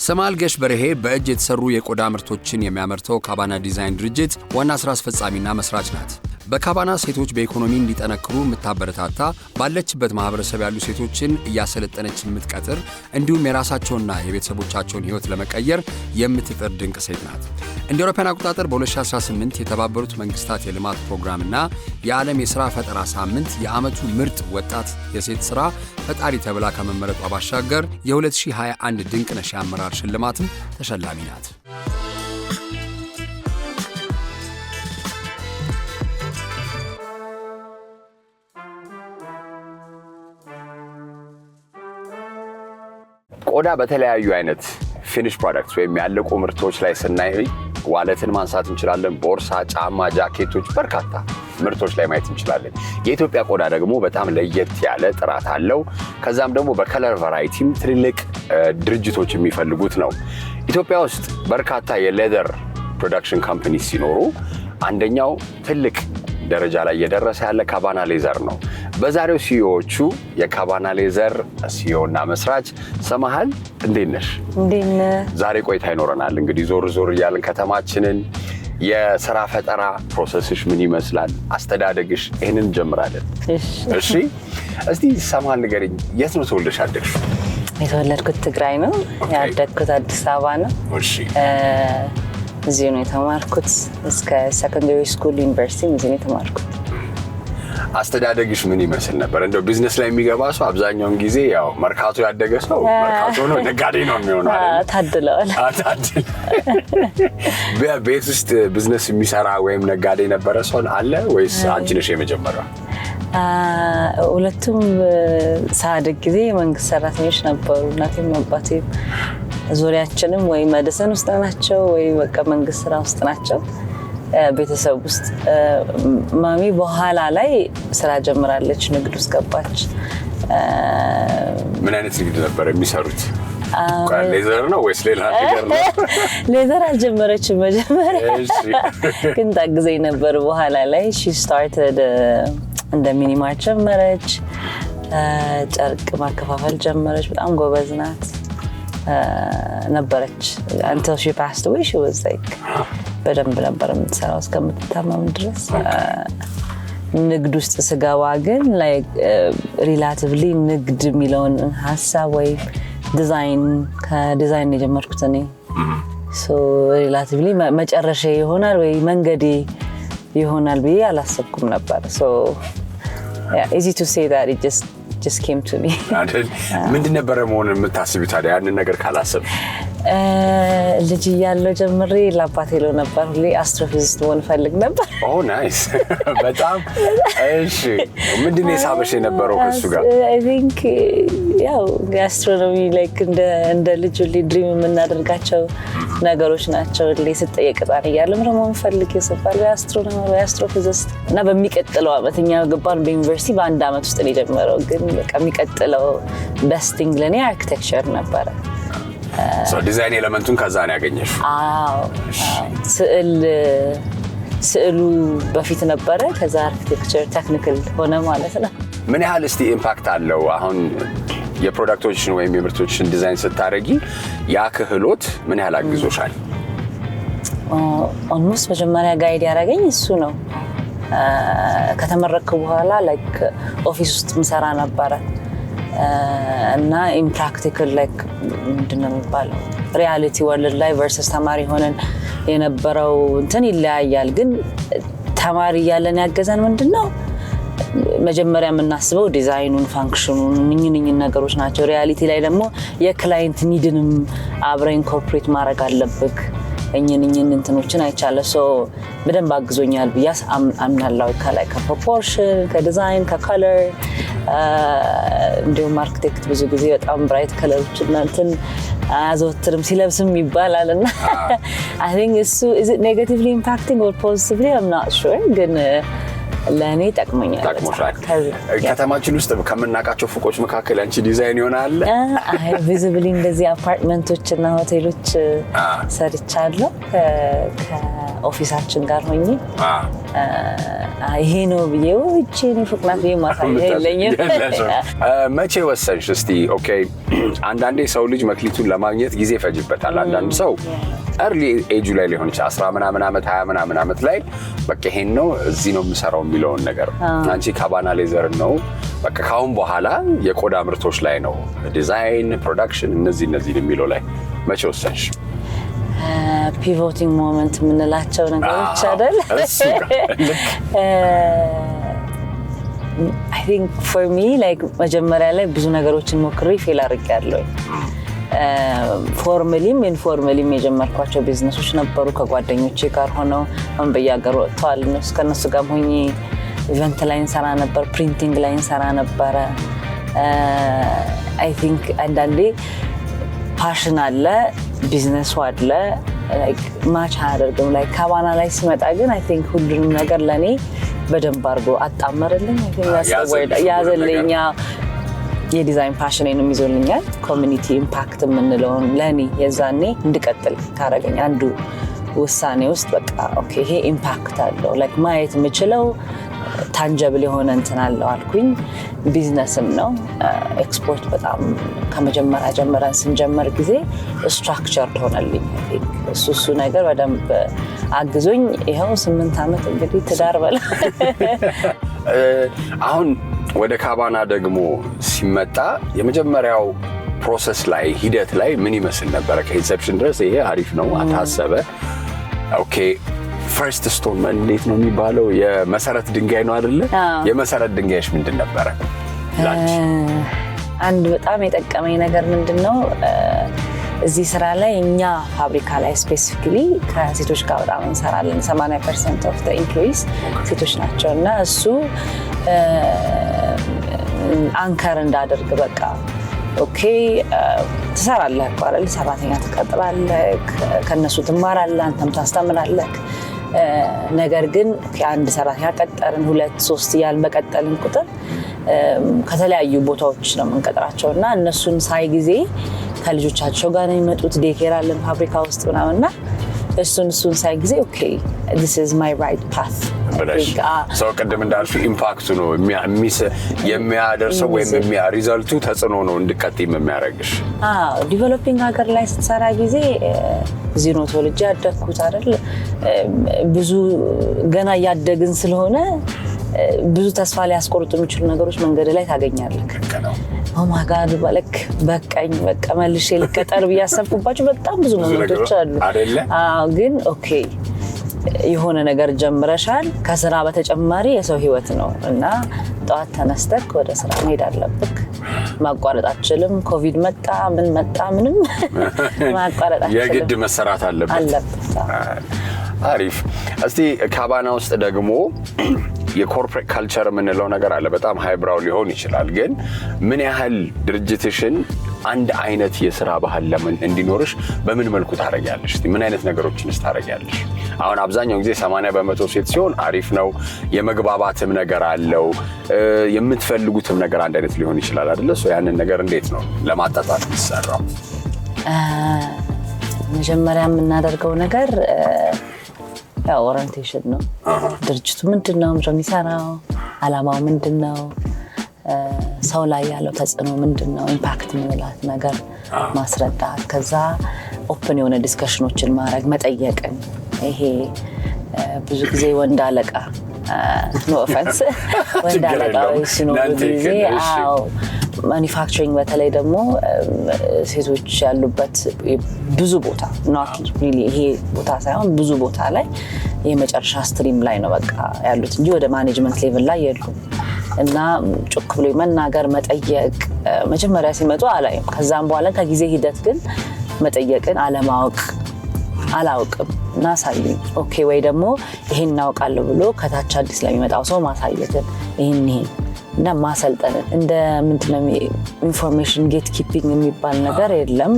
ሰማል ገሽ በርሄ በእጅ የተሰሩ የቆዳ ምርቶችን የሚያመርተው ካባና ዲዛይን ድርጅት ዋና ስራ አስፈጻሚና መስራች ናት። በካባና ሴቶች በኢኮኖሚ እንዲጠነክሩ የምታበረታታ ባለችበት ማህበረሰብ ያሉ ሴቶችን እያሰለጠነች የምትቀጥር እንዲሁም የራሳቸውና የቤተሰቦቻቸውን ህይወት ለመቀየር የምትጥር ድንቅ ሴት ናት። እንደ አውሮፓውያን አቆጣጠር በ2018 የተባበሩት መንግስታት የልማት ፕሮግራምና የዓለም የሥራ ፈጠራ ሳምንት የዓመቱ ምርጥ ወጣት የሴት ሥራ ፈጣሪ ተብላ ከመመረጧ ባሻገር የ2021 ድንቅነሽ የአመራር ሽልማትም ተሸላሚ ናት። ቆዳ በተለያዩ አይነት ፊኒሽ ፕሮዳክትስ ወይም ያለቁ ምርቶች ላይ ስናይ ዋለትን ማንሳት እንችላለን። ቦርሳ፣ ጫማ፣ ጃኬቶች በርካታ ምርቶች ላይ ማየት እንችላለን። የኢትዮጵያ ቆዳ ደግሞ በጣም ለየት ያለ ጥራት አለው። ከዛም ደግሞ በከለር ቫራይቲም ትልልቅ ድርጅቶች የሚፈልጉት ነው። ኢትዮጵያ ውስጥ በርካታ የሌዘር ፕሮዳክሽን ካምፓኒስ ሲኖሩ አንደኛው ትልቅ ደረጃ ላይ እየደረሰ ያለ ካባና ሌዘር ነው። በዛሬው ሲኢኦዎቹ የካባና ሌዘር ሲኢኦና መስራች ሰማሃል፣ እንዴት ነሽ? እንዴት ነህ? ዛሬ ቆይታ ይኖረናል። እንግዲህ ዞር ዞር እያልን ከተማችንን የሥራ ፈጠራ ፕሮሰስሽ ምን ይመስላል፣ አስተዳደግሽ፣ ይህንን እንጀምራለን። እሺ፣ እስቲ ሰማሃል ንገሪኝ፣ የት ነው ተወልደሽ ያደግሽው? የተወለድኩት ትግራይ ነው፣ ያደግኩት አዲስ አበባ ነው። እሺ፣ እዚህ ነው የተማርኩት እስከ ሰከንደሪ ስኩል፣ ዩኒቨርሲቲ እዚህ ነው የተማርኩት። አስተዳደግሽ ምን ይመስል ነበር? እንደው ቢዝነስ ላይ የሚገባ ሰው አብዛኛውን ጊዜ ያው መርካቶ ያደገ ሰው መርካቶ ነው ነጋዴ ነው የሚሆነው አይደል? ታድለዋል። ቤት ውስጥ ቢዝነስ የሚሰራ ወይም ነጋዴ ነበረ ሰው አለ ወይስ አንቺ ነሽ የመጀመሪያው? ሁለቱም ሳድግ ጊዜ የመንግስት ሰራተኞች ነበሩ። እናቴም አባቴም ዙሪያችንም ወይ ሜዲሲን ውስጥ ናቸው ወይ በቃ መንግስት ስራ ውስጥ ናቸው። ቤተሰብ ውስጥ ማሚ በኋላ ላይ ስራ ጀምራለች፣ ንግድ ውስጥ ገባች። ምን አይነት ንግድ ነበር የሚሰሩት? ሌዘር ነው ወይስ ሌላ ነገር ነው? ሌዘር አልጀመረችም መጀመሪያ፣ ግን ታግዘኝ ነበር። በኋላ ላይ she started እንደ ሚኒማርት ጀመረች፣ ጨርቅ ማከፋፈል ጀመረች። በጣም ጎበዝ ናት ነበረች። until she passed away she was like በደንብ ነበር የምትሰራው እስከምትታመም ድረስ። ንግድ ውስጥ ስገባ ግን ሪላቲቭሊ ንግድ የሚለውን ሀሳብ ወይ ከዲዛይን የጀመርኩት እኔ ሪላቲቭሊ መጨረሻ ይሆናል ወይ መንገዴ ይሆናል ብዬ አላሰብኩም ነበር። easy to say that it just came to me. ምንድን ነበር መሆን የምታስቢው ታዲያ ያንን ነገር ካላሰብሽ? ልጅ እያለሁ ጀምሬ ለአባቴ ለው ነበር ሁሌ አስትሮፊዚስት መሆን ፈልግ ነበር። ኦ ናይስ፣ በጣም እሺ። ምንድን ነው የሳበሽ የነበረው ከሱ ጋር? I think ያው አስትሮኖሚ እንደ ልጅ ሁሌ ድሪም የምናደርጋቸው ነገሮች ናቸው። ሁሌ ስጠየቅ ጣን እያለሁ ምንም መሆን ፈልግ ይሰፋል ወይ አስትሮኖመር ወይ አስትሮፊዚስት። እና በሚቀጥለው ዓመት እኛ ገባን በዩኒቨርሲቲ በአንድ ዓመት ውስጥ ነው የጀመረው። ግን በቃ የሚቀጥለው ቤስቲንግ ለኔ አርኪቴክቸር ነበረ። ዲዛይን ኤሌመንቱን ከዛ ነው ያገኘሽው? አዎ፣ ስዕሉ በፊት ነበረ፣ ከዛ አርኪቴክቸር ቴክኒካል ሆነ ማለት ነው። ምን ያህል እስቲ ኢምፓክት አለው አሁን የፕሮዳክቶችን ወይም የምርቶችን ዲዛይን ስታረጊ ያ ክህሎት ምን ያህል አግዞሻል? ኦልሞስት መጀመሪያ ጋይድ ያደረገኝ እሱ ነው። ከተመረቅኩ በኋላ ኦፊስ ውስጥ ምሰራ ነበረ እና ኢን ፕራክቲካል ምንድን ነው የሚባለው ሪያሊቲ ወርልድ ላይ ቨርሰስ ተማሪ ሆነን የነበረው እንትን ይለያያል። ግን ተማሪ እያለን ያገዘን ምንድን ነው መጀመሪያ የምናስበው ዲዛይኑን፣ ፋንክሽኑን፣ እኝን ነገሮች ናቸው። ሪያሊቲ ላይ ደግሞ የክላይንት ኒድንም አብረ ኢንኮርፖሬት ማድረግ አለብክ። እኝን እንትኖችን አይቻለ በደንብ አግዞኛል ብያስ አምናለሁ። ከፕሮፖርሽን፣ ከዲዛይን፣ ከከለር እንዲሁም አርኪቴክት ብዙ ጊዜ በጣም ብራይት ከለሮችና እንትን አዘወትርም ሲለብስም ይባላል እና I think እሱ is it negatively impacting or positively I'm not sure ግን ለኔ ጠቅሞኛል። ከተማችን ውስጥ ከምናውቃቸው ፎቆች መካከል አንቺ ዲዛይን ይሆናል? ቪዚብሊ እንደዚህ አፓርትመንቶች እና ሆቴሎች ሰርቻለሁ ከኦፊሳችን ጋር ሆኜ ይሄ ነው ብዬው እቺ ነው ፍቅናት ማሳየ የለኝም። መቼ ወሰንሽ እስቲ? ኦኬ አንዳንዴ ሰው ልጅ መክሊቱን ለማግኘት ጊዜ ፈጅበታል። አንዳንድ ሰው early age ላይ ሊሆን ይችላል 10 ምናምን ዓመት 20 ምናምን ዓመት ላይ በቃ ይሄን ነው እዚህ ነው የምሰራው የሚለውን ነገር አንቺ ካባና ሌዘር ነው በቃ ካሁን በኋላ የቆዳ ምርቶች ላይ ነው ዲዛይን ፕሮዳክሽን እነዚህ የሚለው ላይ መቼ ወሰንሽ? ፒቮቲንግ ሞመንት የምንላቸው ነገሮች አይደል? I think for me like መጀመሪያ ላይ ብዙ ነገሮችን ሞክሬ ፌል አድርጌያለሁ። ፎርማሊም ኢንፎርማሊም የጀመርኳቸው ቢዝነሶች ነበሩ ከጓደኞቼ ጋር ሆነው በየሀገሩ ወጥተዋል። ከነሱ ጋር ሆኜ ኢቨንት ላይ እንሰራ ነበር፣ ፕሪንቲንግ ላይ እንሰራ ነበረ። I think አንዳንዴ ፓሽን አለ ቢዝነሱ አለ like ማች አያደርግም። like ካባና ላይ ሲመጣ ግን I think ሁሉንም ነገር ለኔ በደንብ አድርጎ አጣመረልኝ። ያዘልኝ የዲዛይን ፓሽኔንም ይዞልኛል። ኮሚኒቲ ኢምፓክት የምንለውን ለኔ የዛኔ እንድቀጥል ካረገኝ አንዱ ውሳኔ ውስጥ በቃ ኦኬ ይሄ ኢምፓክት አለው like ማየት የምችለው ታንጀብል የሆነ እንትን አለው አልኩኝ። ቢዝነስም ነው ኤክስፖርት በጣም ከመጀመሪያ ጀምረን ስንጀምር ጊዜ ስትራክቸርድ ሆነልኝ። እሱ ነገር በደንብ አግዞኝ ይሄው 8 ዓመት እንግዲህ ትዳር በላ። አሁን ወደ ካባና ደግሞ ሲመጣ የመጀመሪያው ፕሮሰስ ላይ ሂደት ላይ ምን ይመስል ነበር? ከኢንሰፕሽን ድረስ ይሄ አሪፍ ነው አታሰበ ኦኬ ፈርስት ስቶን እንዴት ነው የሚባለው? የመሰረት ድንጋይ ነው አይደለ? የመሰረት ድንጋይሽ ምንድን ነበረ? አንድ በጣም የጠቀመኝ ነገር ምንድነው እዚህ ስራ ላይ እኛ ፋብሪካ ላይ ስፔሲፊካሊ ከሴቶች ጋር በጣም እንሰራለን። 80% of the employees ሴቶች ናቸው እና እሱ አንከር እንዳደርግ በቃ ኦኬ ትሰራለህ እኮ አይደል? ሰራተኛ ትቀጥላለህ፣ ከነሱ ትማራለህ፣ አንተም ታስተምራለህ። ነገር ግን ከአንድ ሰራተኛ ቀጠርን 2-3 ያል በቀጠልን ቁጥር ከተለያዩ ቦታዎች ነው የምንቀጥራቸውና እነሱን ሳይ ጊዜ ከልጆቻቸው ጋር ነው የሚመጡት። ዴኬር አለን ፋብሪካ ውስጥ ምናምንና እሱን ሳይ ጊዜ ኦኬ this is my right path ብለሽ ሰው ቅድም እንዳልሽው ኢምፓክቱ ነው የሚያደርሰው ወይም ሪዛልቱ ተጽዕኖ ነው እንድትቀጥይ የሚያደርግሽ። ዲቨሎፒንግ ሀገር ላይ ስትሰራ ጊዜ እዚህ ነው ተወልጄ ያደግኩት አይደል? ብዙ ገና ያደግን ስለሆነ ብዙ ተስፋ ሊያስቆርጡ የሚችሉ ነገሮች መንገድ ላይ ታገኛለህ። ኦ ማይ ጋድ ባለክ በቃኝ በቃ መልሼ ልቀጠር ብያሰብኩባቸው በጣም ብዙ ሞመንቶች አሉ አይደለ? ግን ኦኬ የሆነ ነገር ጀምረሻል። ከስራ በተጨማሪ የሰው ህይወት ነው እና ጠዋት ተነስተክ ወደ ስራ መሄድ አለብክ። ማቋረጥ አትችልም። ኮቪድ መጣ ምን መጣ ምንም ማቋረጥ አትችልም። የግድ መሰራት አለበት። አሪፍ። እስቲ ካባና ውስጥ ደግሞ የኮርፖሬት ካልቸር የምንለው ነገር አለ። በጣም ሃይብራው ሊሆን ይችላል፣ ግን ምን ያህል ድርጅትሽን አንድ አይነት የሥራ ባህል ለምን እንዲኖርሽ በምን መልኩ ታረጋለሽ? ምን አይነት ነገሮችንስ ታረጋለሽ? አሁን አብዛኛው ጊዜ 80% ሴት ሲሆን አሪፍ ነው። የመግባባትም ነገር አለው። የምትፈልጉትም ነገር አንድ አይነት ሊሆን ይችላል አይደለ? ያንን ነገር እንዴት ነው ለማጣጣም ይሰራው? መጀመሪያ የምናደርገው ነገር ያው ኦሪንቴሽን ነው። ድርጅቱ ምንድነው የሚሰራው? አላማው ምንድነው? ሰው ላይ ያለው ተጽዕኖ ምንድነው? ኢምፓክት ምንላት ነገር ማስረዳት። ከዛ ኦፕን የሆነ ዲስከሽኖችን ማድረግ መጠየቅን። ይሄ ብዙ ጊዜ ወንድ አለቃ ኖ ኦፈንስ ወንድ አለቃ ሲኖር ጊዜ ማኒፋክቸሪንግ በተለይ ደግሞ ሴቶች ያሉበት ብዙ ቦታ not really ይሄ ቦታ ሳይሆን ብዙ ቦታ ላይ የመጨረሻ ስትሪም ላይ ነው በቃ ያሉት እንጂ ወደ ማኔጅመንት ሌቭል ላይ የሉም። እና ጮክ ብሎ መናገር መጠየቅ መጀመሪያ ሲመጡ አላየም። ከዛም በኋላ ከጊዜ ሂደት ግን መጠየቅን አላውቅም እና ሳይኝ ኦኬ ወይ ደግሞ ይሄን እናውቃለሁ ብሎ ከታች አዲስ ለሚመጣው ሰው ማሳየትን ይሄን እና ማሰልጠን እንደ ምንድነው ኢንፎርሜሽን ጌት ኪፒንግ የሚባል ነገር የለም።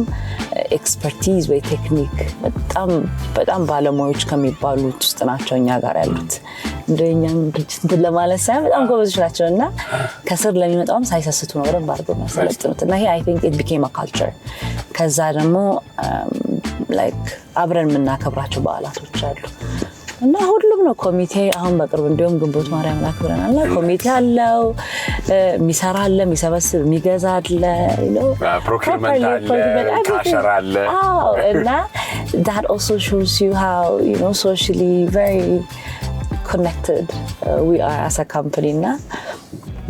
ኤክስፐርቲዝ ወይ ቴክኒክ በጣም ባለሙያዎች ከሚባሉት ውስጥ ናቸው እኛ ጋር ያሉት። እንደኛም ድርጅት ለማለት ሳይሆን በጣም ጎበዞች ናቸው እና ከስር ለሚመጣውም ሳይሰስቱ ነው ረም ባርገው ማሰለጥኑት እና ይሄ I think it became a culture። ከዛ ደግሞ like አብረን የምናከብራቸው በዓላቶች አሉ። እና ሁሉም ነው ኮሚቴ አሁን በቅርብ እንደውም ግንቦት ማርያም አክብረናል ኮሚቴ አለው የሚሰራ አለ የሚሰበስብ የሚገዛ አለ ፕሮክሪመንት አለ ካሸራ አለ እና that also shows you how socially very connected we are as a company እና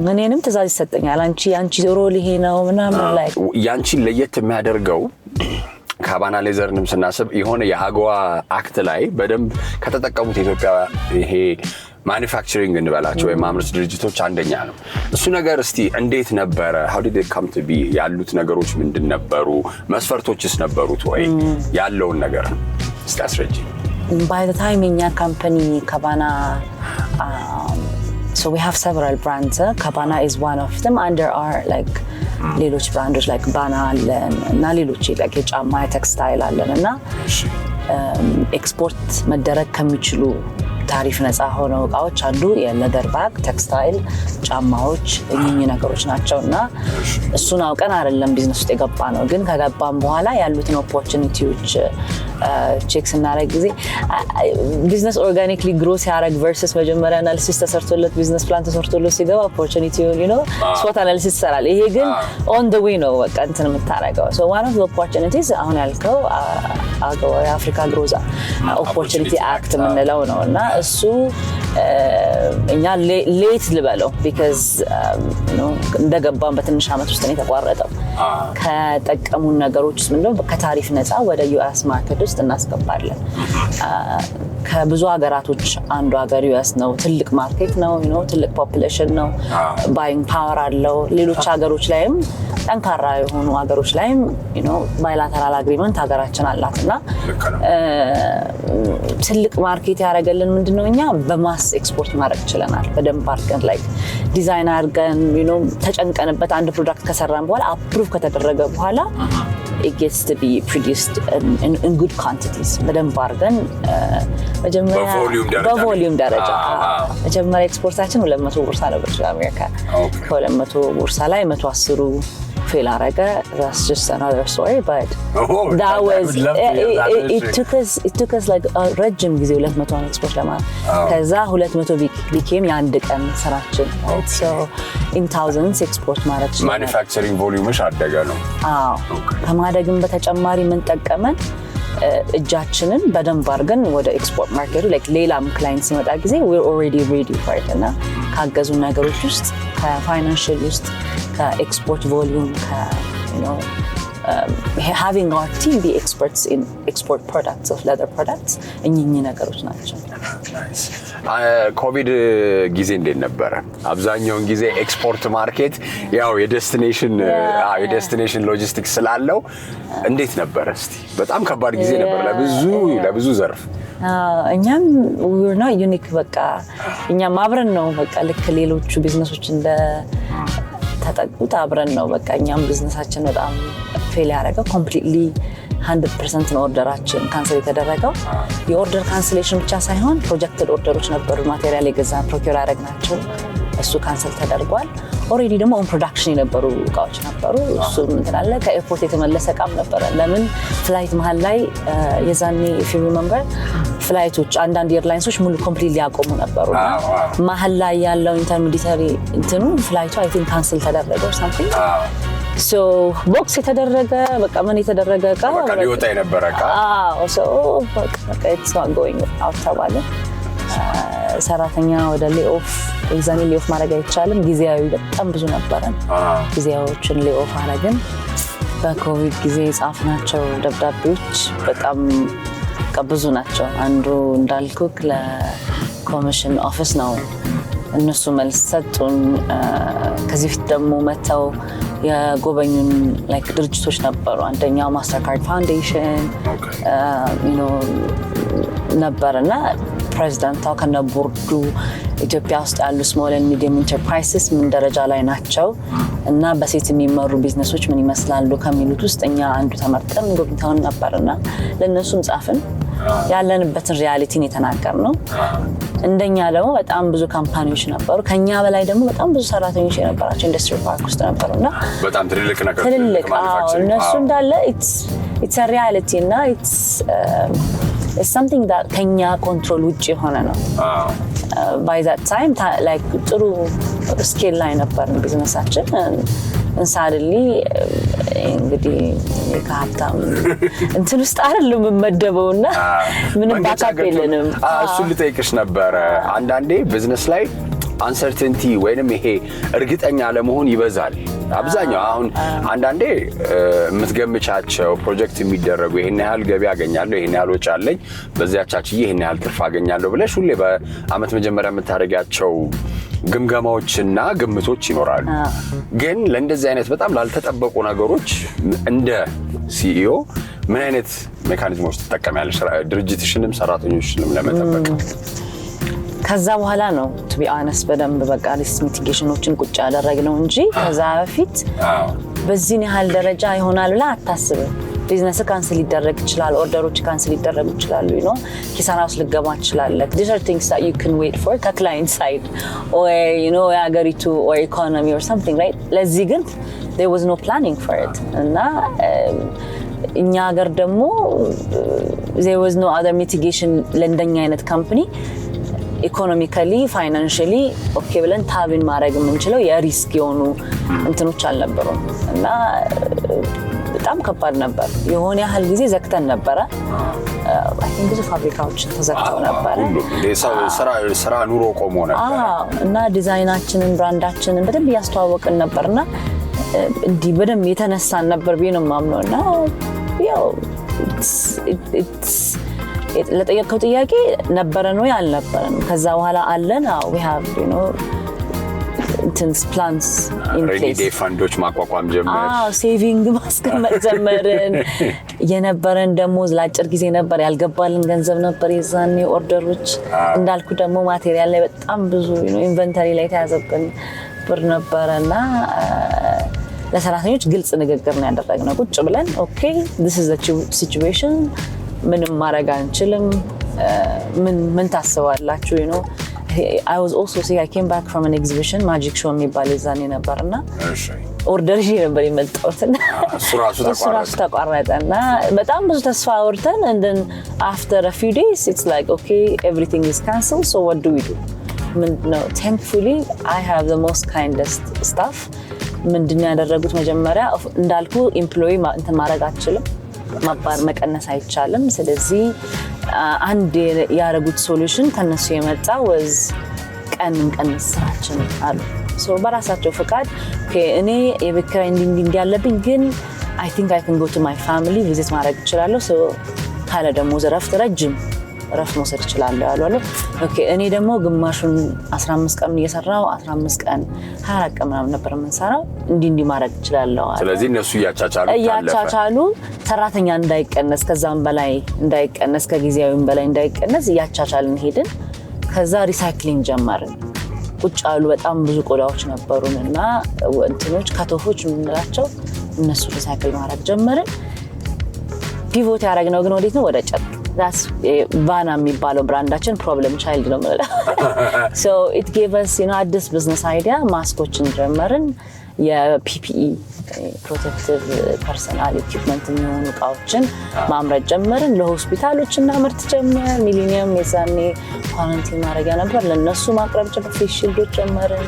ምንንም ተዛዝ ይሰጠኛል አንቺ ሮል ይሄ ነው ምናምን ላይ ያንቺን ለየት የሚያደርገው ካባና ሌዘርንም ስናስብ የሆነ የአገዋ አክት ላይ በደንብ ከተጠቀሙት ኢትዮጵያ ይሄ ማኑፋክቸሪንግ እንበላቸው ወይ ማምረት ድርጅቶች አንደኛ ነው እሱ ነገር እስቲ እንዴት ነበር how did it come to be ያሉት ነገሮች ምንድን ነበሩ መስፈርቶችስ ነበሩት ወይ ያለውን ነገር እስቲ አስረጂ by the time እኛ ካምፓኒ ካባና so we have several brands Cabana is one of them under our like ሌሎች ብራንዶች like Bana አለን እና ሌሎች like የጫማ ቴክስታይል አለን እና ኤክስፖርት መደረግ ከሚችሉ ታሪፍ ነፃ ሆነው እቃዎች አንዱ የሌደር ባግ ቴክስታይል ጫማዎች እኚህ ነገሮች ናቸውና እሱን አውቀን አይደለም ቢዝነስ ውስጥ የገባ ነው ግን ከገባን በኋላ ያሉትን ኦፖርቹኒቲዎች ቼክ ስናደርግ ጊዜ ቢዝነስ ኦርጋኒክሊ ግሮ ሲያደርግ versus መጀመሪያ አናሊሲስ ተሰርቶለት ቢዝነስ ፕላን ተሰርቶለት ሲገባ ኦፖርቹኒቲውን ስፖት አናሊሲስ ይሰራል ይሄ ግን ኦን ዘ ዌይ ነው በቃ እንትን የምታረጋው so one of the opportunities አሁን ያልከው የአፍሪካ ግሮዝ ኦፖርቹኒቲ አክት የምንለው ነው እና እሱ እኛ ሌት ልበለው because እንደገባን በትንሽ አመት ውስጥ ነው የተቋረጠው ከጠቀሙን ነገሮች ውስጥ ምንድነው ከታሪፍ ነፃ ወደ ዩኤስ ማርኬት ውስጥ እናስገባለን ከብዙ ሀገራቶች አንዱ ሀገር ዩኤስ ነው ትልቅ ማርኬት ነው ትልቅ ፖፑሌሽን ነው ባይንግ ፓወር አለው ሌሎች ሀገሮች ላይም ጠንካራ የሆኑ ሀገሮች ላይም ባይላተራል አግሪመንት ሀገራችን አላትና ትልቅ ማርኬት ያደረገልን ምንድነው እኛ በማስ ኤክስፖርት ማድረግ ይችላል በደንብ አድርገን like ዲዛይን አድርገን ተጨንቀንበት አንድ ፕሮዳክት ከሰራን በኋላ አፕሩቭ ከተደረገ በኋላ it gets to be produced in good quantities በደንብ አድርገን በቮሊዩም ደረጃ መጀመሪያ ኤክስፖርታችን 200 ቦርሳ ነበር ለአሜሪካ ከ200 ቦርሳ ላይ 110 ፌል አረገ that's just another story but that was it took us like ረጅም ጊዜ 200 ኤክስፖርት ለማድረግ ከዛ 200 became የአንድ ቀን ስራችን so in thousands ኤክስፖርት ማድረግ ማኑፋክቸሪንግ ቮሊዩምሽ አደገ ነው ከማደግም በተጨማሪ ምን ጠቀመን እጃችንን በደንብ አድርገን ወደ ኤክስፖርት ማርኬቱ like ሌላም ክላይንት ሲመጣ ጊዜ we're already ready for it እና ካገዙ ነገሮች ውስጥ ከፋይናንሻል ውስጥ ከኤክስፖርት ቮሊዩም having our team be experts in export products of leather products እኚህ ነገሮች ናቸው ኮቪድ ጊዜ እንዴት ነበር አብዛኛውን ጊዜ ኤክስፖርት ማርኬት ያው የዴስቲኔሽን ሎጂስቲክስ ስላለው እንዴት ነበር እስቲ በጣም ከባድ ጊዜ ነበር ለብዙ ዘርፍ እኛም we're not unique በቃ እኛም አብረን ነው በቃ ልክ ሌሎቹ ቢዝነሶች እንደ ተጠቁት አብረን ነው በቃ እኛም ቢዝነሳችን በጣም ፌል ያደረገው ኮምፕሊትሊ 100% ነው ኦርደራችን ካንሰል የተደረገው የኦርደር ካንሰሌሽን ብቻ ሳይሆን ፕሮጀክትድ ኦርደሮች ነበሩ ማቴሪያል የገዛን ፕሮኪውር ያደረግናቸው እሱ ካንሰል ተደርጓል ኦሬዲ ደግሞ ኦን ፕሮዳክሽን የነበሩ እቃዎች ነበሩ እሱ እንትን አለ ከኤርፖርት የተመለሰ እቃም ነበር ለምን ፍላይት መሃል ላይ የዛኔ if you remember ፍላይቶች አንዳንድ ኤርላይንሶች ሙሉ ኮምፕሊትሊ ያቆሙ ነበሩና መሃል ላይ ያለው ኢንተርሚዲተሪ እንትኑ ፍላይቱ አይ ቲንክ ካንሰል ተደረገ or something so box የተደረገ በቃ ምን የተደረገ እቃ በቃ ሊወጣ የነበረ እቃ so በቃ it's not going out ተባለ ሰራተኛ ወደ ሌኦፍ ኤግዛሚ ሌኦፍ ማድረግ አይቻልም ጊዜያዊ በጣም ብዙ ነበረን ጊዜያዎችን ሌኦፍ አደረግን በኮቪድ ጊዜ ጻፍናቸው ደብዳቤዎች በጣም ብዙ ናቸው አንዱ እንዳልኩክ ለኮሚሽን ኦፊስ ነው እነሱ መልስ ሰጡን ከዚህ ፊት ደግሞ መተው የጎበኙን ላይክ ድርጅቶች ነበሩ አንደኛው ማስተርካርድ ፋውንዴሽን ነበርና ፕሬዝዳንታው ከነ ቦርዱ ኢትዮጵያ ውስጥ ያሉ ስሞል ኤንድ ሚዲየም ኢንተርፕራይዝስ ምን ደረጃ ላይ ናቸው እና በሴት የሚመሩ ቢዝነሶች ምን ይመስላሉ ከሚሉት ውስጥ እኛ አንዱ ተመርጠን ጎብኝተውን ነበርና ለነሱም ጻፍን ያለንበትን ሪያሊቲን የተናገርነው እንደኛ ደግሞ በጣም ብዙ ካምፓኒዎች ነበሩ ከኛ በላይ ደግሞ በጣም ብዙ ሰራተኞች የነበራቸው ኢንዱስትሪ ፓርክ ውስጥ ነበሩና በጣም ትልልቅ ነገር እነሱ እንዳለ it's a reality እና it's it's something that ከኛ ኮንትሮል ውጪ የሆነ ነው። by that time like ጥሩ ስኬል ላይ ነበር ቢዝነሳችን and suddenly እንግዲህ ከሀብታም እንትን ውስጥ አይደለም የምመደበውና ምንም ባካፕ የለንም። እሱ ልጠይቅሽ ነበር አንዳንዴ ቢዝነስ ላይ አንሰርቴኒቲ ወይንም ይሄ እርግጠኛ ለመሆን ይበዛል አብዛኛው አሁን አንዳንዴ የምትገምቻቸው ፕሮጀክት የሚደረጉ ይሄን ያህል ገቢ አገኛለሁ ይሄን ያህል ወጪ አለኝ በዚያቻችዬ ይሄን ያህል ትርፍ አገኛለሁ ብለሽ ሁሌ በአመት መጀመሪያ የምታደርጋቸው ግምገማዎችና ግምቶች ይኖራሉ ግን ለእንደዚህ አይነት በጣም ላልተጠበቁ ነገሮች እንደ ሲኢኦ ምን አይነት ሜካኒዝሞች ተጠቀሚያለሽ ድርጅትሽንም ሰራተኞችንም ለመጠበቅ ከዛ በኋላ ነው to be honest በደንብ በቃ ሪስክ ሚቲጌሽኖችን ቁጭ ያደረግነው እንጂ ከዛ በፊት በዚህ ያህል ደረጃ ይሆናል ብላ አታስብም ቢዝነስ ካንሰል ሊደረግ ይችላል ኦርደሮች ካንሰል ሊደረጉ ይችላሉ you know ኪሳራውስ ልገባ ይችላል these are things that you can wait for ከclient side or you know የሀገሪቱ or economy or something right ለዚህ ግን there was no planning for it እና እኛ ሀገር ደግሞ there was no other mitigation ለእንደኛ አይነት ካምፓኒ ኢኮኖሚካሊ ፋይናንሻሊ ኦኬ ብለን ታብን ማድረግ የምንችለው የሪስክ የሆኑ እንትኖች አልነበሩም እና በጣም ከባድ ነበር የሆነ ያህል ጊዜ ዘግተን ነበር አይ ቲንክ ብዙ ፋብሪካዎች ተዘግተው ነበር ስራ ኑሮ ቆሞ ነበር እና ዲዛይናችንን ብራንዳችንን በደንብ ያስተዋወቅን ነበርና እንዲህ በደንብ የተነሳን ነበር ቢሆንም ማምነውና ያው ለጠየቀው ጥያቄ ነበረ ነው ያልነበረም ከዛ በኋላ አለን we have you know intense plans in place ready day funds ማቋቋም ጀመርሽ ሴቪንግ ማስቀመጥ ጀመርን የነበረን ደሞዝ ለአጭር ጊዜ ነበር ያልገባልን ገንዘብ ነበር የዛኔ ኦርደሮች እንዳልኩ ደግሞ ማቴሪያል ላይ በጣም ብዙ you know ኢንቨንተሪ ላይ ተያዘብን ብር ነበርና ለሰራተኞች ግልጽ ንግግር ነው ያደረግነው ቁጭ ብለን okay this is the situation ምንም ማድረግ አንችልም ምን ታስባላችሁ you know I was also saying I came back from an exhibition magic show የሚባል የዛኔ ነበርና ኦርደር ይዤ ነበር የመጣሁትና ሱራሱ ተቋረጠና በጣም ብዙ ተስፋ አውርተን and then after a few days it's like okay everything is cancelled so what do we do no thankfully I have the most kindest staff ምንድነው ያደረጉት መጀመሪያ እንዳልኩ ኤምፕሎይ እንትን ማድረግ አትችልም ማባር መቀነስ አይቻልም ስለዚህ አንድ ያረጉት ሶሉሽን ከነሱ የመጣ was ቀን ቀንስራችን አሉ so በራሳቸው ፍቃድ እኔ የበከራይ እንዲህ ያለብኝ ግን I think I can go to my family visit ማድረግ እችላለሁ so ካለ ደግሞ ዘረፍት ረጅም ረፍት መውሰድ እችላለሁ ያለው ኦኬ እኔ ደግሞ ግማሹን 15 ቀን እየሰራው 15 ቀን 24 ቀን ምናምን ነበር የምንሰራው እንዲህ ማድረግ እችላለሁ ስለዚህ እነሱ ያቻቻሉ ሰራተኛ እንዳይቀነስ ከዛም በላይ እንዳይቀነስ ከጊዜያዊም በላይ እንዳይቀነስ ያቻቻልን ሄድን ከዛ ሪሳይክሊንግ ጀመርን ቁጭ አሉ በጣም ብዙ ቆዳዎች ነበሩንና እንትኖች ካቶፎች ምንላቸው እነሱ ሪሳይክል ማድረግ ጀመርን ፒቮት ያደረግነው ግን ወዴት ነው ወደ ጨርቅ that's Vana የሚባለው ብራንዳችን problem child ነው ማለት so it gave us you know this business idea ማስኮችን ጀመርን የPPE protective personal equipment የሚሆኑ እቃዎችን ማምረት ጀመርን ለሆስፒታሎችና ምርት ጀመር ሚሊኒየም የዛኔ ኳረንቲን ማድረጊያ ነበር ለነሱ ማቅረብ ጀመር ፌስ ሺልዶች ጀመርን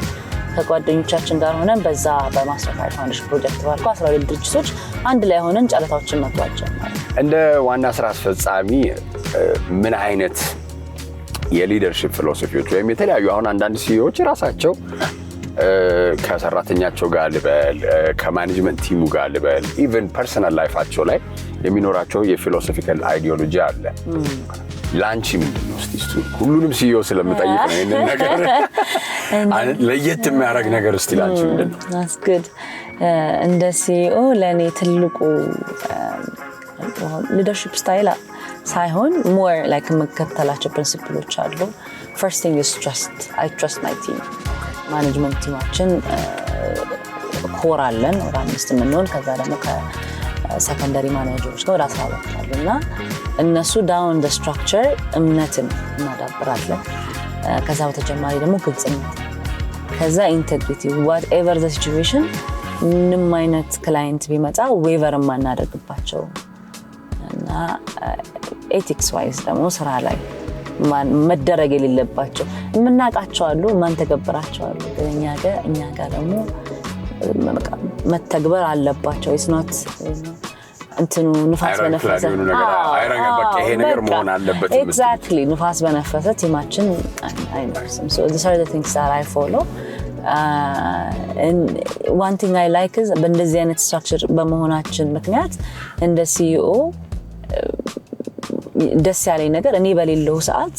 ከጓደኞቻችን ጋር ሆነን በዛ በማስተር ፋውንዴሽን ፕሮጀክት ባልኩ 12 ድርጅቶች አንድ ላይ ሆነን ጨረታዎችን መጥቷል ጀመር እንደ ዋና ስራ አስፈጻሚ ምን አይነት የሊደርሺፕ ፊሎሶፊዎች ወይም የተለያዩ አሁን አንዳንድ ሲኢኦዎች ራሳቸው ከሰራተኛቸው ጋር ልበል ከማኔጅመንት ቲሙ ጋር ልበል ኢቭን ፐርሰናል ላይፋቸው ላይ የሚኖራቸው የፊሎሶፊካል አይዲዮሎጂ አለ ላንቺ ምንድነው እስቲ ሁሉንም ሲኢኦ ስለምጠይቅ ነው ይሄን ነገር ለየት የሚያደርግ ነገር እስቲ ላንቺ ምንድነው that's good እንደ ሲኢኦ ለኔ ትልቁ leadership style ሳይሆን more like መከተላቸው ፕሪንሲፕሎች አሉ first thing is trust I trust my team management ቲማችን ኮር አለን ወደ 5 ምንሆን ከዛ ደግሞ ከሰከንደሪ ማኔጀሮች ጋር 12 አሉና እነሱ down the structure እምነትን እናዳብራለን ከዛ በተጨማሪ ደግሞ ግልጽነት ከዛ integrity whatever the situation ምንም አይነት ክላይንት ቢመጣ ዌቨር ማናደርግባቸው እና ኤቲክስ ዋይዝ ደግሞ ስራ ላይ መደረግ የሌለባቸው የምናውቃቸው አሉ፣ ማን ተገብራቸው አሉ። እኛ ጋር ደግሞ መተግበር አለባቸው። ኢትስ ኖት እንትኑ ንፋስ በነፈሰ ይሄ ነገር መሆን አለበት። ኤግዛክትሊ ንፋስ በነፈሰ ቲማችን አይነርስም። so these are the things that I follow. And one thing I like is በእንደዚህ አይነት ስትራክቸር በመሆናችን ምክንያት እንደ ሲኢኦ ደስ ያለኝ ነገር እኔ በሌለው ሰዓት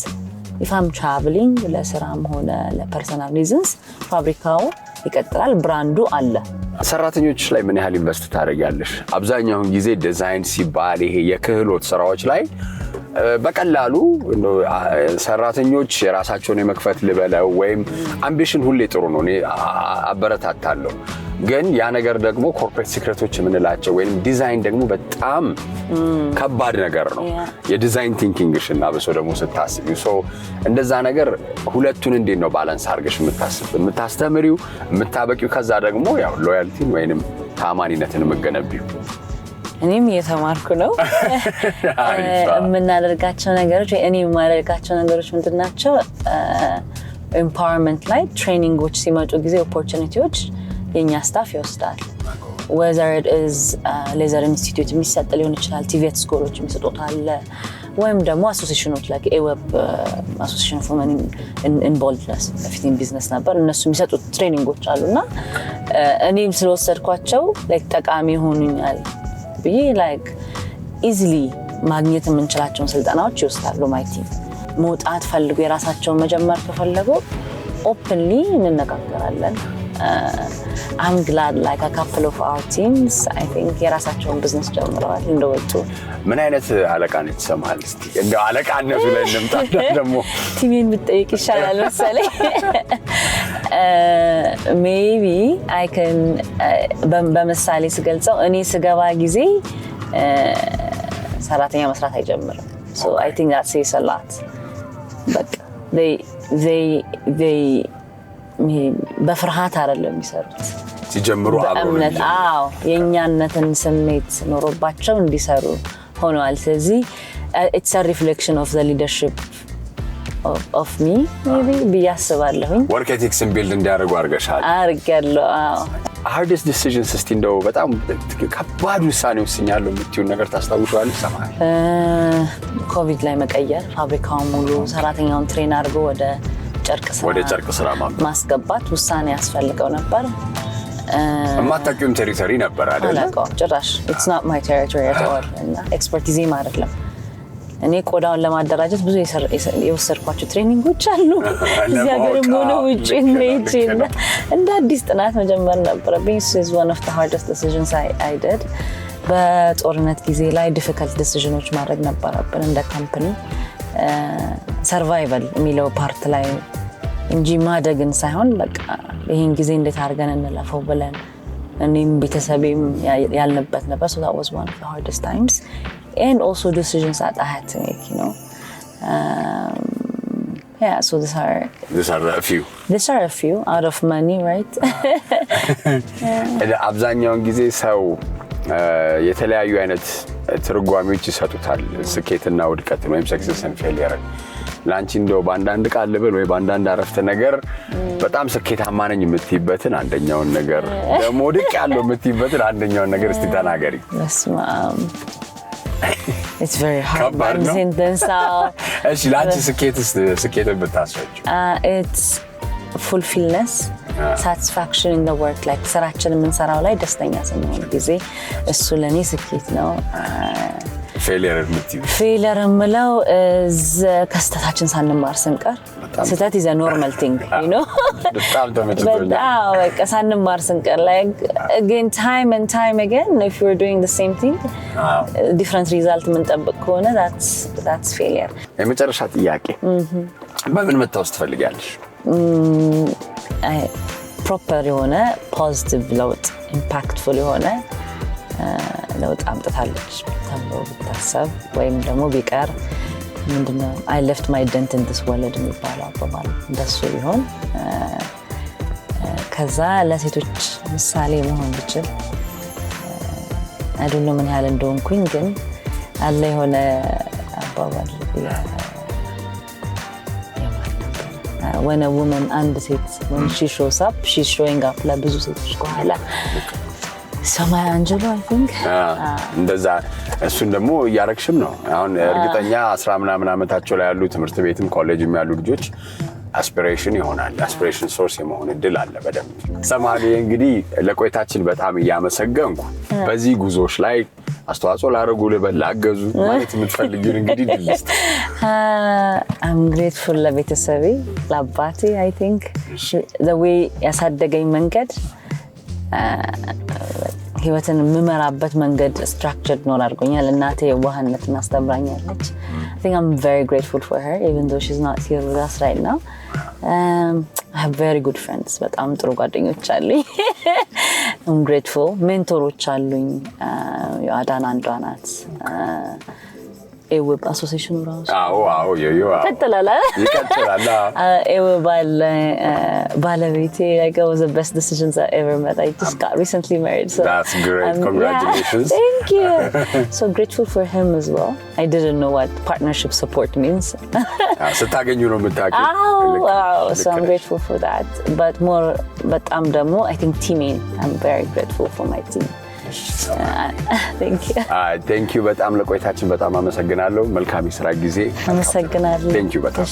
if I'm traveling ለስራም ሆነ ለፐርሰናል ሪዝንስ ፋብሪካው ይቀጥላል፣ ብራንዱ አለ። ሰራተኞች ላይ ምን ያህል ኢንቨስት ታደርጊያለሽ? አብዛኛውን ጊዜ ዲዛይን ሲባል ይሄ የክህሎት ስራዎች ላይ በቀላሉ ሰራተኞች የራሳቸውን የመክፈት ልበለው ወይም አምቢሽን ሁሌ ጥሩ ነው፣ እኔ አበረታታለሁ። ግን ያ ነገር ደግሞ ኮርፖሬት ሲክሬቶች የምንላቸው ወይም ዲዛይን ደግሞ በጣም ከባድ ነገር ነው። የዲዛይን ቲንኪንግሽ እና በሶ ደግሞ ስታስቢው እንደዛ ነገር ሁለቱን እንዴት ነው ባላንስ አድርገሽ የምታስተምሪው የምታበቂው፣ ከዛ ደግሞ ያው ሎያልቲን ወይንም ታማኒነትን የምገነቢው? እኔም እየተማርኩ ነው። የምናደርጋቸው ነገሮች እኔ የማደርጋቸው ነገሮች ምንድን ናቸው? ኤምፓወርመንት ላይ ትሬኒንጎች ሲመጡ ጊዜ ኦፖርቹኒቲዎች የኛ ስታፍ ይወስዳል። whether it is ሌዘር ኢንስቲትዩት የሚሰጥ ሊሆን ይችላል፣ ቲቪኤት ስኮሎች የሚሰጡት አለ፣ ወይም ደግሞ አሶሲዬሽኖች ላይ ኤወብ አሶሲዬሽን ፎር መኒ ኢን ቦልድነስ በፊትም ቢዝነስ ነበር፣ እነሱ የሚሰጡት ትሬኒንጎች አሉና እኔም ስለወሰድኳቸው ላይክ ጠቃሚ ሆኑኛል ብዬ ላይክ ኢዚሊ ማግኘት የምንችላቸውን ስልጠናዎች ይወስዳሉ። ማይ ቲም መውጣት ፈልጉ የራሳቸውን መጀመር ከፈለጉ ኦፕንሊ እንነጋገራለን። I'm glad like a couple of our teams I think የራሳቸውን ቢዝነስ ጀምረዋል እንደወጡ። ምን አይነት አለቃ ነው የተሰማል? እስቲ እንደው አለቃነቱ ላይ እንምጣ ደግሞ ቲሜን ብትጠይቅ ይሻላል መሰለኝ። maybe I can በምሳሌ ስገልጸው እኔ ስገባ ጊዜ ሰራተኛ መስራት አይጀምርም። so I think that says a lot. በቃ they በፍርሃት አይደለም የሚሰሩት ሲጀምሩ በእምነት የኛነትን ስሜት ኖሮባቸው እንዲሰሩ ሆነዋል። ስለዚህ it's a reflection of the leadership of me maybe ብያስባለሁኝ። work ethics build እንዲያደርጉ አድርጋለሁ። hardest decisions እስቲ እንደው በጣም ከባድ ውሳኔ ወስኛለሁ የምትይው ነገር ታስታውሻለሽ? ሰማል ኮቪድ ላይ መቀየር ፋብሪካውን ሙሉ ሰራተኛውን ትሬን አድርጎ ወደ ጨርቅ ስራ ማስገባት ውሳኔ ያስፈልገው ነበር። ማታቂውን ቴሪቶሪ ነበር አይደል? ጭራሽ it's not my territory at all እና ኤክስፐርቲዝም አይደለም። እኔ ቆዳውን ለማደራጀት ብዙ የወሰድኳቸው ትሬኒንጎች አሉ። እዚያ ሀገርም ሆነ ውጭ እንደ አዲስ ጥናት መጀመር ነበረብኝ። this is one of the hardest decisions I did። በጦርነት ጊዜ ላይ difficult decisions ማድረግ ነበረብን እንደ ካምፓኒ። ሰርቫይቫል የሚለው ፓርት ላይ እንጂ ማደግን ሳይሆን በቃ ይሄን ጊዜ እንዴት አድርገን እንለፈው ብለን እኔም ቤተሰቤም ያልንበት ነበር። so that was one of the hardest times and also decisions that I had to make, you know. Yeah, so these are a few out of many, right? አብዛኛውን ጊዜ ሰው የተለያዩ አይነት ትርጓሜዎች ይሰጡታል ስኬትና ውድቀትን ወይም ሰክሰስ and failure። ላንቺ እንደው በአንዳንድ ቃል ልበል ወይ በአንዳንድ አረፍተ ነገር በጣም ስኬታማ ነኝ የምትይበትን አንደኛውን ነገር ደግሞ ውድቅ ያለው የምትይበትን አንደኛውን ነገር እስቲ ተናገሪ። It's very hard sentence. እሺ ላንቺ ስኬትን ብታስረጅ? It's fulfillment, satisfaction in the work, like ስራችን የምንሰራው ላይ ደስተኛ ስንሆን ጊዜ እሱ ለኔ ስኬት ነው። ፌሊየር የምለው ከስተታችን ሳንማር ስንቀር ስህተት is a normal thing, you know. በቃ ሳንማር ስንቀር like again time and time again if you're doing the same thing different result የምንጠብቅ ከሆነ that's failure። የመጨረሻ ጥያቄ በምን መታወስ ትፈልጊያለሽ? ፕሮፐር የሆነ ፖዚቲቭ ለውጥ ኢምፓክትፉል የሆነ ለውጥ አምጥታለች ተብሎ ቢታሰብ ወይም ደግሞ ቢቀር ምንድነው I left my dent in this world የሚባለው አባባል እንደሱ ቢሆን ከዛ ለሴቶች ምሳሌ መሆን ብችል I don't know ምን ያህል እንደሆንኩኝ ግን አለ የሆነ አባባል when a woman and ሴት when she shows up she's showing up ለብዙ ሴቶች ከኋላ ሰማይ አንጀሎ I think እንደዛ እሱን ደግሞ እያረክሽም ነው አሁን እርግጠኛ 10 ምናምን አመታቸው ላይ ያሉ ትምህርት ቤትም ኮሌጅም ያሉ ልጆች አስፒሬሽን ይሆናል አስፒሬሽን ሶርስ የመሆን እድል አለ በደም ሰማሪ እንግዲህ ለቆይታችን በጣም ያመሰገንኩ በዚህ ጉዞሽ ላይ አስተዋጽኦ ላደረጉ ለበላገዙ ማለት የምትፈልጊው እንግዲህ ድልስት I'm grateful ለቤተሰቤ ለአባቴ I think the way ያሳደገኝ መንገድ ህይወትን መመራበት መንገድ structured ነው አድርጎኛል እናቴ የዋህነትን አስተምራኛለች I think I'm very grateful for her even though she's not here with us right now I have very good friends በጣም ጥሩ ጓደኞች አሉኝ I'm grateful ሜንቶሮች አሉኝ የአዳና አንዷ ናት ኤወብ አሶሲዬሽኑ ራሱ አዎ ይቀጥላል ባለቤቴ like it was the best decisions I ever made I just got recently married so that's great congratulations thank you so grateful for him as well I didn't know what partnership support means ስታገኙ ነው የምታውቂው so I'm grateful for that but more but I'm ደግሞ I think teaming I'm very grateful for my team thank you በጣም ለቆይታችን በጣም አመሰግናለሁ መልካም የሥራ ጊዜ አመሰግናለሁ thank you በጣም